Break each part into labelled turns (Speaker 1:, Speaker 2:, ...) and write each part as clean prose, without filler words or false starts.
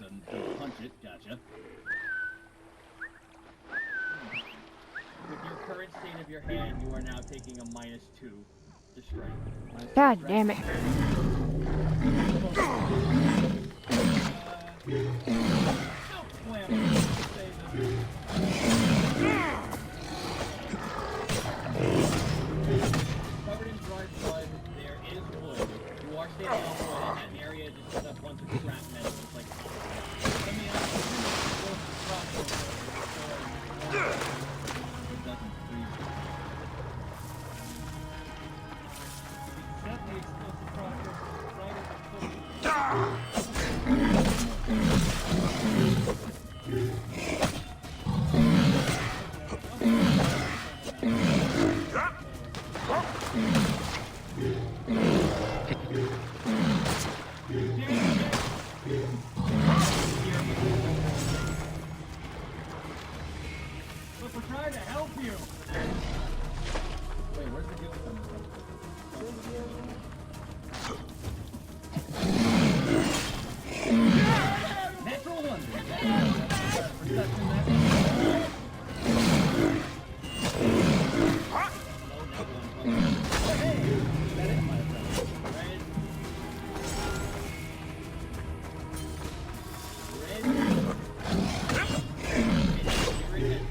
Speaker 1: to punch it. Gotcha. With your current state of your hand, you are now taking a -2 to strength.
Speaker 2: God damn it.
Speaker 1: Covered in dried blood, there is wood. You are standing on wood, and that area just has a bunch of shrapnel. It's like, let me ask you, it doesn't freeze you. Except the explosive process right at the foot. Look, we're trying to help you. Wait, where's the guild coming from? Natural wonder. Perception, that hey, that is my friend. Red.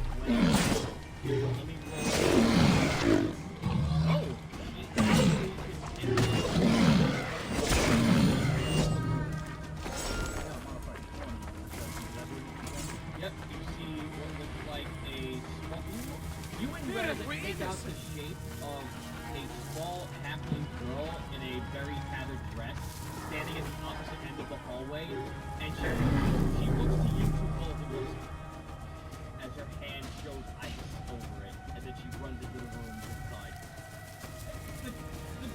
Speaker 1: Yep, you see what looks like a small... You and Red take out the shape of a small halfling girl in a very tattered dress, standing at the opposite end of the hallway, and she looks to you two both and goes, as her hand shows ice over it, and then she runs into the room inside. The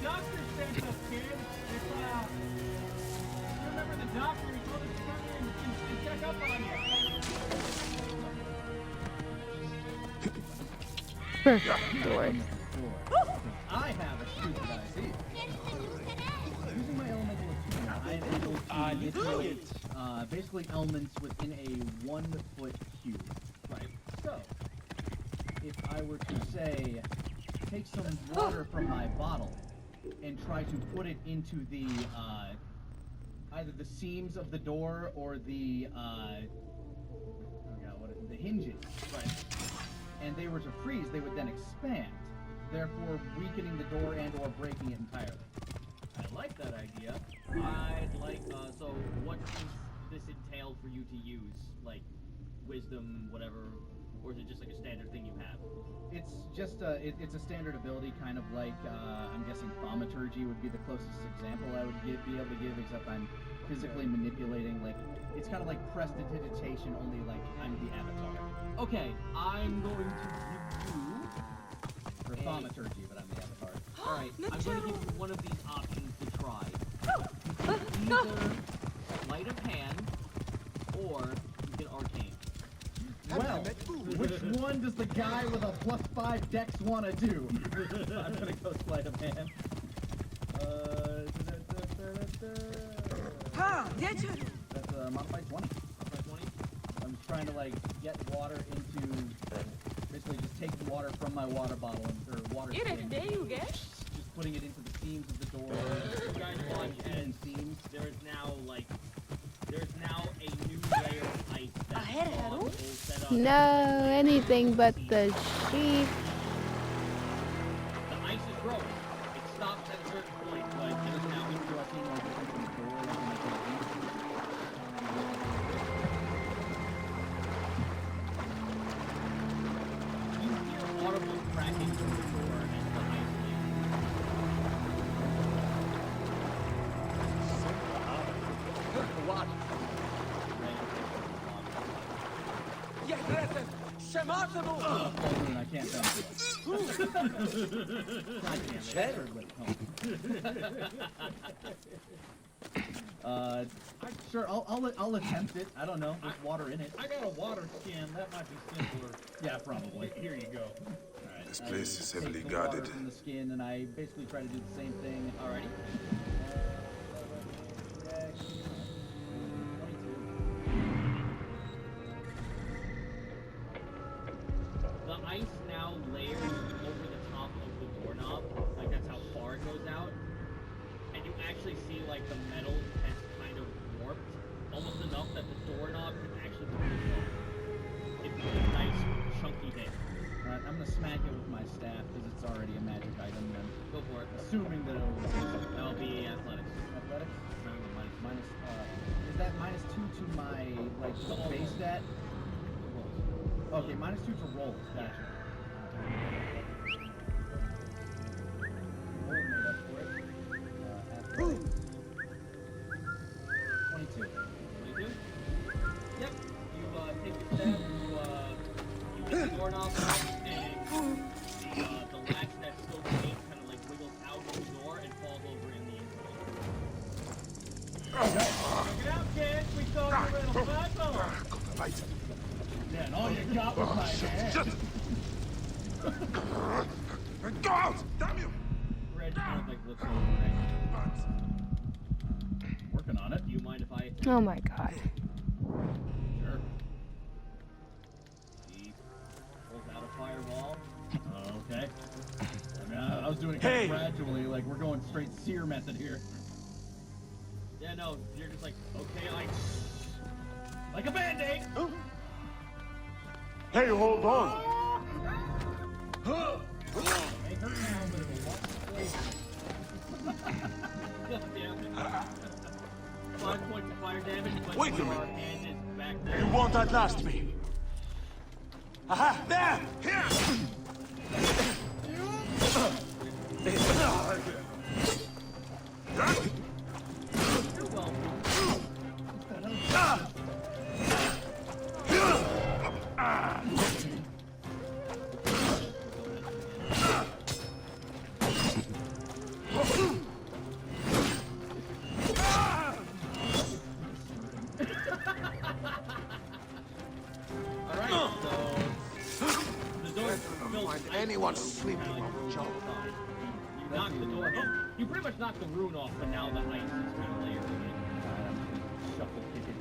Speaker 1: doctor sent us, kid. If, you remember the doctor? He told us to come in and check up on you.
Speaker 2: Perfect door.
Speaker 1: I have a stupid idea. Using my elemental attunement, I am able to manipulate basically elements within a 1-foot cube. Right. So, if I were to say, take some water from my bottle and try to put it into the either the seams of the door or the the hinges. Right. And they were to freeze, they would then expand, therefore weakening the door and or breaking it entirely. I like that idea. I'd like, so what does this entail for you to use? Like, wisdom, whatever, or is it just like a standard thing you have? It's just it's a standard ability, kind of like, I'm guessing thaumaturgy would be the closest example I would be able to give, except I'm physically manipulating, like, it's kind of like prestidigitation, only like I'm the avatar. Okay, I'm going to give you for thaumaturgy, but I'm the avatar. Alright, I'm going to give you one of these options to try. Either sleight of hand, or you can arcane. Well, which one does the guy with a +5 dex want to do? I'm gonna go sleight of hand. That's modified 20. Modified 20? I'm just trying to like get water into, basically just taking water from my water bottle or water skin. Just putting it into the seams of the door. You guys watch and seams. There is now like, there's now a new layer of ice that's set up.
Speaker 2: No, anything but the sheep.
Speaker 1: The ice is growing. It stops at a certain point, but it is now interrupting like the door. You hear audible cracking from the door as the ice leaves. Watch. I can't tell you. God damn it. Sure, I'll attempt it. I don't know. There's water in it. I got a water skin. That might be simpler. Yeah, probably. Here you go. Alright.
Speaker 3: This place is heavily
Speaker 1: take the
Speaker 3: guarded.
Speaker 1: water from the skin, and I basically try to do the same thing. Alrighty. 22.
Speaker 3: doorknob could actually do this well. It'd be a nice, chunky hit.
Speaker 1: Alright, I'm gonna smack it with my staff because it's already a magic item. Then,
Speaker 3: Go for it.
Speaker 1: assuming that it'll resist.
Speaker 3: That'll be athletics.
Speaker 1: Athletics.
Speaker 3: Minus.
Speaker 1: Is that -2 to my like base stat? Okay, -2 to rolls. Gotcha. Roll made up for it. Athletics. 22.
Speaker 3: 22? Yep. You take your step, you hit the doorknob, and the latch that's still chained kind of like wiggles out of the door and falls over in the inside. Check it out, kids! We saw you were in a fat fella!
Speaker 1: Yeah, and all you got was my hand.
Speaker 4: Go out! Damn you!
Speaker 3: Red kind of like looks over
Speaker 1: Working on it.
Speaker 3: Do you mind if I...
Speaker 2: Oh my god.
Speaker 1: Sure.
Speaker 3: He pulls out a fireball.
Speaker 1: Okay. I mean, I was doing it kind of gradually, like we're going straight seer method here.
Speaker 3: Yeah, no, you're just like, okay, like a band-aid!
Speaker 4: Hey, hold on!
Speaker 1: May hurt now, but it'll walk later.
Speaker 3: God damn it. 5 points of fire damage, but
Speaker 4: Wait a
Speaker 3: your
Speaker 4: minute.
Speaker 3: hand is back there.
Speaker 4: You won't outlast me! Aha! There! Here!
Speaker 3: You're welcome. Alright, so the door
Speaker 4: Find anyone sleeping on the job.
Speaker 3: You knock the door in. You pretty much knocked the rune off, but now the ice is kind of layering in.
Speaker 1: Shuffle kick it.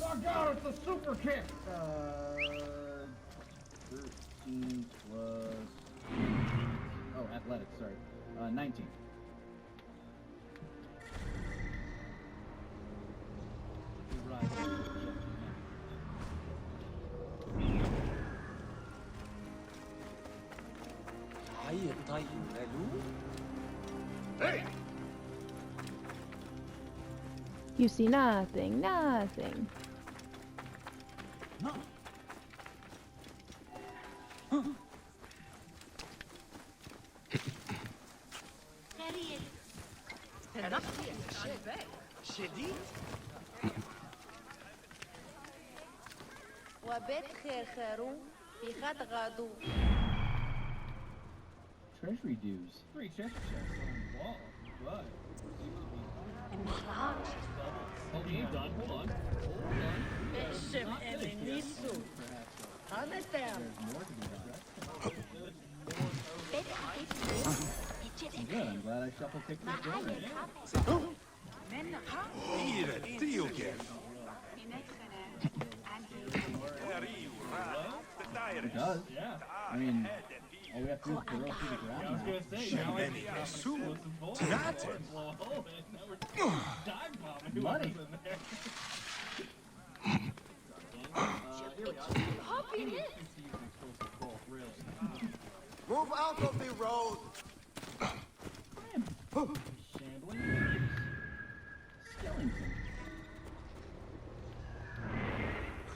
Speaker 1: Oh god, it's a super kick! 13 plus... Oh, athletics, sorry. 19.
Speaker 4: Hey!
Speaker 2: You see nothing, nothing.
Speaker 5: وبيت خير خيرو في خد غادو.
Speaker 1: Treasury dues. 3 treasure chests on the wall. But...
Speaker 3: Oh, you ain't done. Hold on.
Speaker 5: בשם אליניסו. חנתם.
Speaker 1: There's more to be done. Good, I'm glad I shuffle kicked this door in.
Speaker 4: Here, trio again.
Speaker 1: It does.
Speaker 3: Yeah.
Speaker 1: I mean, all we have to do is burrow through the ground.
Speaker 3: I was gonna say, now I can drop explosive bolts. Blow a hole in it. Now we're dive bombing
Speaker 1: Money.
Speaker 3: whoever's in there. Here we are.
Speaker 5: Hop in it.
Speaker 3: Explosive bolt, really.
Speaker 6: Move out of the road!
Speaker 1: Shambling. Skellington.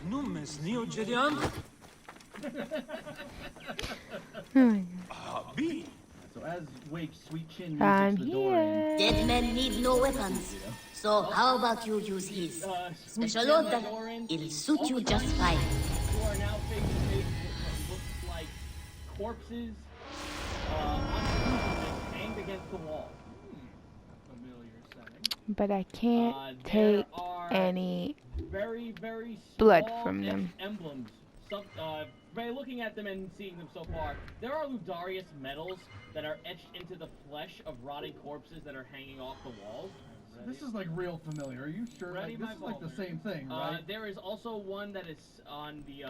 Speaker 7: Numes Neo Gerian?
Speaker 2: Oh my
Speaker 4: B.
Speaker 1: So as Wake's sweet chin
Speaker 2: god.
Speaker 1: reaches the door in,
Speaker 2: here.
Speaker 8: Dead men need no weapons. So how about you use his?
Speaker 3: Sweet
Speaker 8: Special
Speaker 3: Chin
Speaker 8: order.
Speaker 3: Doran,
Speaker 8: It'll suit you just fine.
Speaker 3: you are now face to face with what looks like corpses on crucifix hanged against the wall. Familiar setting.
Speaker 2: But I can't
Speaker 3: There
Speaker 2: take
Speaker 3: are
Speaker 2: any
Speaker 3: very, very
Speaker 2: blood
Speaker 3: small
Speaker 2: from them.
Speaker 3: emblems. By looking at them and seeing them so far, there are Ludarius medals that are etched into the flesh of rotting corpses that are hanging off the walls.
Speaker 1: this is like real familiar. Are you sure?
Speaker 3: Ready,
Speaker 1: Like,
Speaker 3: my
Speaker 1: this is like the
Speaker 3: Balmer.
Speaker 1: same thing, right?
Speaker 3: There is also one that is on the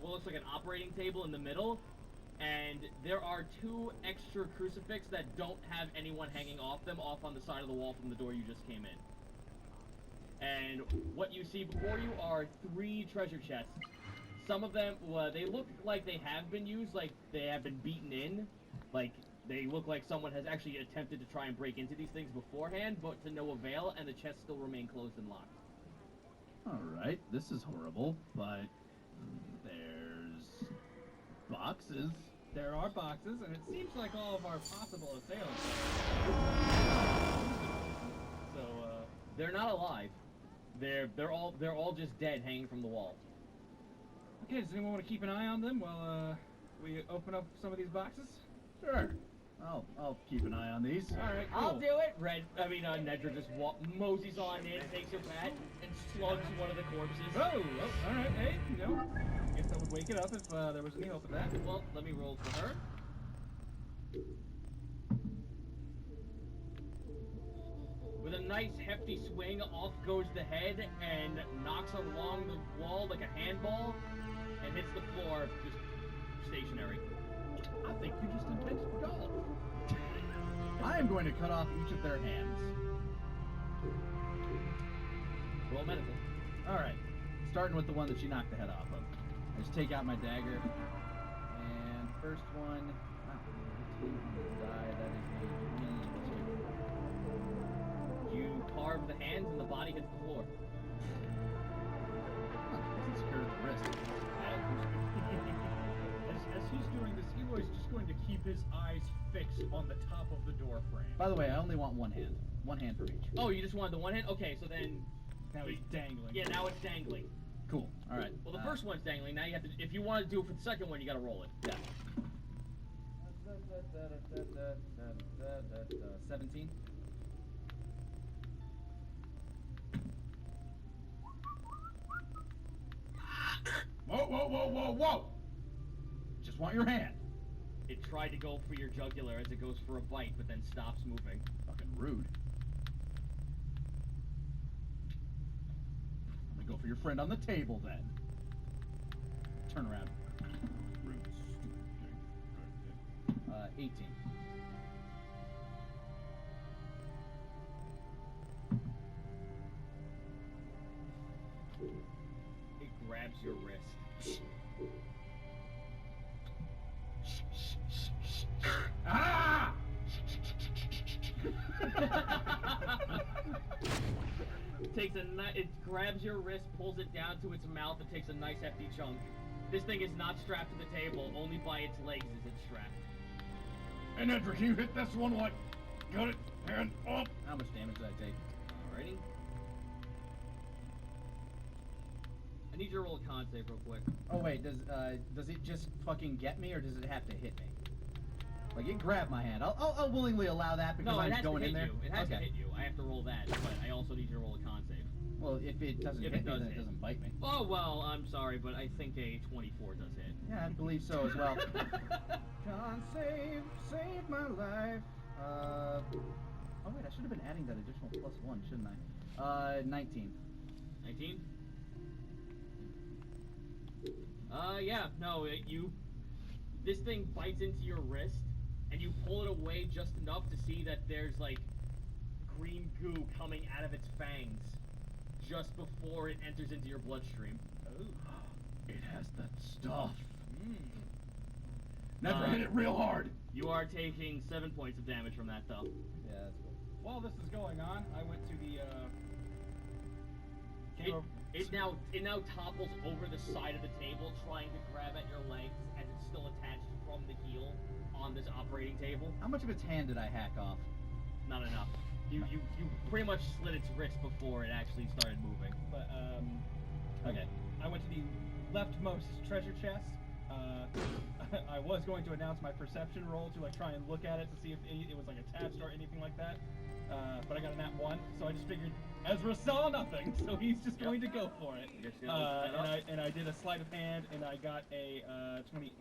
Speaker 3: what looks like an operating table in the middle. and there are 2 extra crucifix that don't have anyone hanging off them off on the side of the wall from the door you just came in. And what you see before you are 3 treasure chests. Some of them, they look like they have been used, like they have been beaten in. Like, they look like someone has actually attempted to try and break into these things beforehand, but to no avail, and the chests still remain closed and locked.
Speaker 1: Alright, this is horrible, but there's boxes.
Speaker 9: There are boxes, and it seems like all of our possible assailants. So,
Speaker 3: They're not alive. They're all just dead, hanging from the wall.
Speaker 9: okay, does anyone want to keep an eye on them while, we open up some of these boxes?
Speaker 1: Sure. I'll keep an eye on these.
Speaker 9: Alright, cool.
Speaker 3: I'll do it. Nedra just moseys on in, takes her bat, and slugs one of the corpses.
Speaker 9: Oh, alright, hey, you know, guess I would wake it up if, there was any hope of that.
Speaker 3: Well, let me roll for her. With a nice hefty swing, off goes the head and knocks along the wall like a handball and hits the floor just stationary.
Speaker 1: I think you just invented golf. I am going to cut off each of their hands.
Speaker 3: Roll medical.
Speaker 1: Alright. Starting with the one that she knocked the head off of. I just take out my dagger. And first one. Wow, 15 on the die. That is a 22.
Speaker 3: You carve the hands and the body hits the floor.
Speaker 1: Doesn't secure the wrist.
Speaker 9: As he's doing this, Eloy's just going to keep his eyes fixed on the top of the door frame.
Speaker 1: By the way, I only want one hand. One hand for each.
Speaker 3: Oh, you just wanted the one hand? Okay, so then...
Speaker 9: Now he's dangling.
Speaker 3: Yeah, now it's dangling.
Speaker 1: Cool. Alright.
Speaker 3: Well, the first one's dangling. Now you have to... If you want to do it for the second one, you gotta roll it.
Speaker 1: Yeah. 17. Whoa! Just want your hand.
Speaker 3: It tried to go for your jugular as it goes for a bite, but then stops moving.
Speaker 1: Fucking rude. I'm gonna go for your friend on the table then. Turn around. Rude, stupid thing. 18.
Speaker 3: It grabs your wrist.
Speaker 1: Ah!
Speaker 3: It grabs your wrist, pulls it down to its mouth, and takes a nice hefty chunk. This thing is not strapped to the table, only by its legs is it strapped.
Speaker 1: And Edric, you hit this one what? Got it? Hand up! How much damage did I take?
Speaker 3: Alrighty. I need you to roll a con save real quick.
Speaker 1: Oh wait, does it just fucking get me, or does it have to hit me? Like, it grabbed my hand. I'll willingly allow that because
Speaker 3: No, it
Speaker 1: I'm
Speaker 3: has
Speaker 1: going
Speaker 3: to
Speaker 1: in
Speaker 3: hit
Speaker 1: there.
Speaker 3: you. It has to hit you. I have to roll that, but I also need you to roll a con save.
Speaker 1: Well, if it doesn't
Speaker 3: If
Speaker 1: hit
Speaker 3: it
Speaker 1: me,
Speaker 3: does
Speaker 1: then
Speaker 3: hit.
Speaker 1: it doesn't bite me.
Speaker 3: Oh, well, I'm sorry, but I think a 24 does hit.
Speaker 1: Yeah, I believe so as well. Con save, save my life. Oh wait, I should have been adding that additional +1, shouldn't I? 19.
Speaker 3: 19? Yeah, no, this thing bites into your wrist, and you pull it away just enough to see that there's, like, green goo coming out of its fangs just before it enters into your bloodstream.
Speaker 1: Oh. It has that stuff. Never hit it real hard.
Speaker 3: You are taking 7 points of damage from that, though.
Speaker 1: Yeah, that's cool.
Speaker 9: While this is going on, I went to the,
Speaker 3: It now topples over the side of the table, trying to grab at your legs as it's still attached from the heel on this operating table.
Speaker 1: How much of its hand did I hack off?
Speaker 3: Not enough. You pretty much slit its wrist before it actually started moving.
Speaker 9: But,
Speaker 1: Okay.
Speaker 9: I went to the leftmost treasure chest. I was going to announce my perception roll to, like, try and look at it to see if it was, like, attached or anything like that. But I got a nat 1, so I just figured Ezra saw nothing, so he's just going to go for it.
Speaker 3: You're just gonna open that up?
Speaker 9: And I did a sleight of hand, and I got a 28.